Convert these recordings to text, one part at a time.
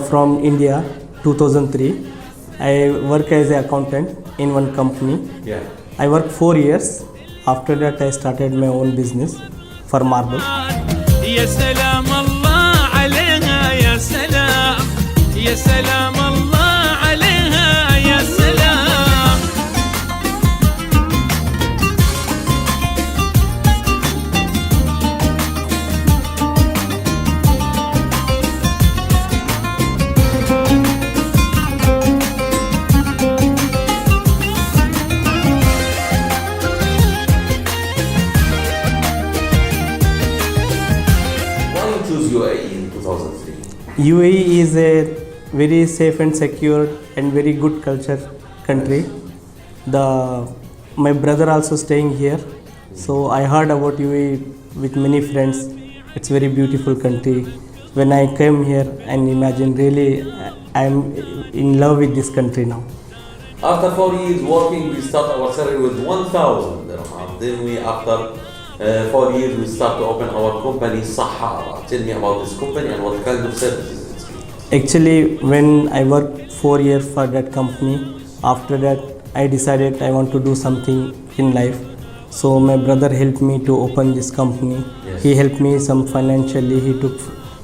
from India, 2003. I work as an accountant in one company. Yeah. I worked 4 years. After that, I started my own business for marble. يا سلام الله عليها يا سلام يا سلام الله عليها يا سلام Why you choose UAE in 2003? UAE is a very safe and secure and very good culture country. My brother also staying here, so I heard about UAE with many friends. It's very beautiful country. When I came here and imagine, really, I'm in love with this country now. After 4 years working, we start our salary with 1,000 dirham. Then we, after 4 years, we start to open our company, Sahara. Tell me about this company and what kind of services it's doing. Actually, when I worked 4 years for that company, after that I decided I want to do something in life. So my brother helped me to open this company. Yes. He helped me some financially.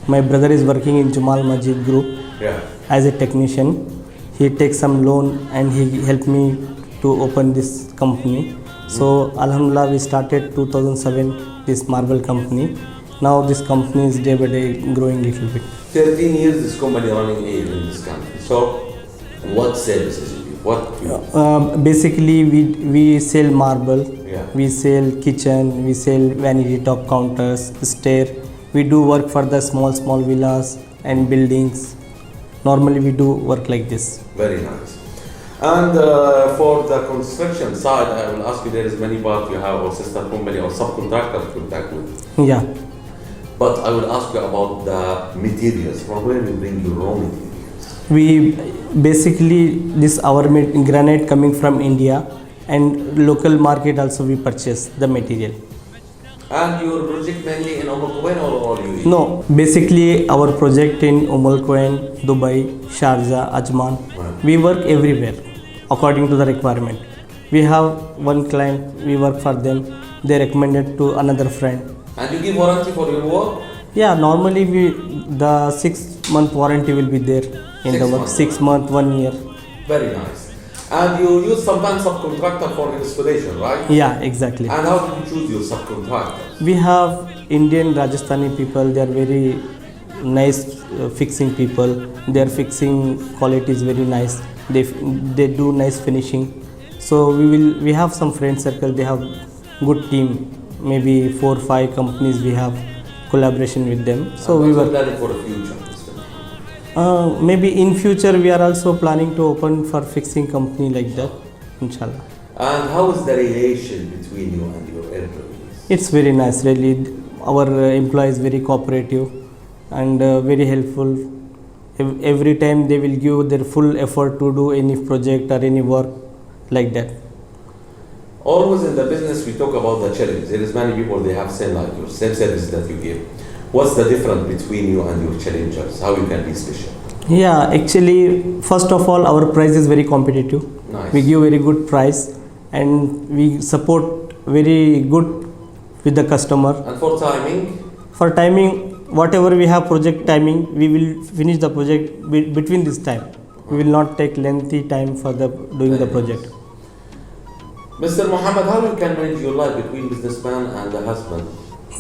My brother is working in Jamal Masjid Group Yeah. as a technician. He takes some loan and he helped me to open this company. So Alhamdulillah, we started 2007 this marble company. Now this company is day by day growing little bit. 13 years this company running here in this country. So, what services you give? What you Basically, we sell marble. Yeah. We sell kitchen. We sell vanity top counters, stair. We do work for the small villas and buildings. Normally, we do work like this. Very nice. And for the construction side, I will ask you, there is many parts you have or sister company or subcontractor to contact with. Yeah. But I will ask you about the materials. From where you bring your raw materials? We basically this our granite coming from India, and local market also we purchase the material. And your project mainly in Quwain or all UAE? No, basically our project in Quwain, Dubai, Sharjah, Ajman. Right. We work everywhere according to the requirement. We have one client, we work for them. They recommended to another friend. And you give warranty for your work? Yeah, normally the 6-month warranty will be there in 6 the work. months. 6 month, 1 year. Very nice. And you use sometimes subcontractor for installation, right? Yeah, exactly. And how did you choose your subcontractors? We have Indian Rajasthani people. They are very nice fixing people. Their fixing quality is very nice. They do nice finishing. So we have some friend circle. They have good team. Maybe 4 or 5 companies we have collaboration with them. So And we what's were your planning for the future? maybe in future we are also planning to open for fixing company like that, inshallah. And how is the relation between you and your employees? It's very nice, really. Our employees very cooperative and very helpful. Every time they will give their full effort to do any project or any work like that. Always in the business we talk about the challenge. There is many people they have same like your same service that you give. What's the difference between you and your challengers? How you can be special? Yeah, actually, first of all, our price is very competitive. Nice. We give very good price and we support very good with the customer. And for timing? For timing, whatever we have project timing, we will finish the project between this time. We will not take lengthy time for doing the project. Mr. Muhammad, how you can manage your life between businessman and the husband?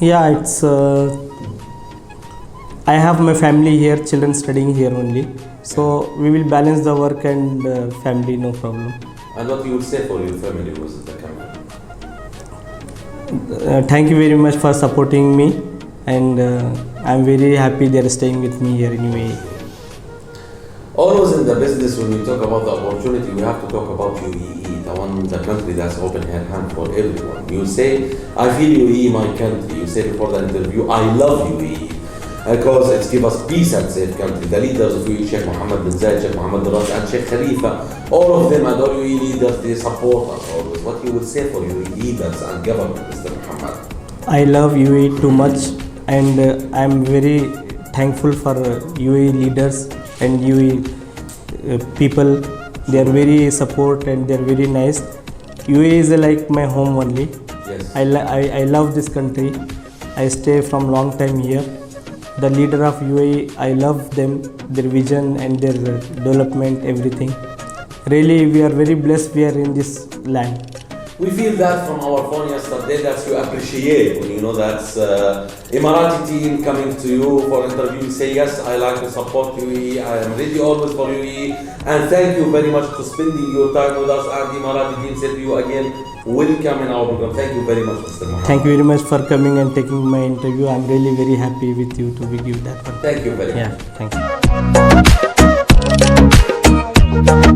Yeah, it's I have my family here, children studying here only. So we will balance the work and family, no problem. And what you will say for your family was the camera? Thank you very much for supporting me, and I'm very happy they are staying with me here in UAE. Always in the business, when we talk about the opportunity, we have to talk about UAE, the country that's open her hand for everyone. You say, I feel UAE my country. You say before the interview, I love UAE because it gives us peace and safe country. The leaders of UAE, Sheikh Mohammed bin Zayed, Sheikh Mohammed bin Rashid, and Sheikh Khalifa, all of them and all UAE leaders, they support us always. What you would say for UAE leaders and government, Mr. Muhammad? I love UAE too much, and I'm very thankful for UAE leaders and UAE people. They are very support and they are very nice. UAE is like my home only. Yes. I love this country. I stay from long time here. The leader of UAE, I love them, their vision and their development, everything. Really, we are very blessed we are in this land. We feel that from our phone yesterday that you appreciate when you know that's Emirati team coming to you for interview. You say yes, I like to support UAE. I am ready always for UAE, and thank you very much for spending your time with us. And the Emirati team said to you again, welcome in our program. Thank you very much, Mr. Mohammed. Thank you very much for coming and taking my interview. I'm really very happy with you to give that one. Thank you very much. Yeah, thank you.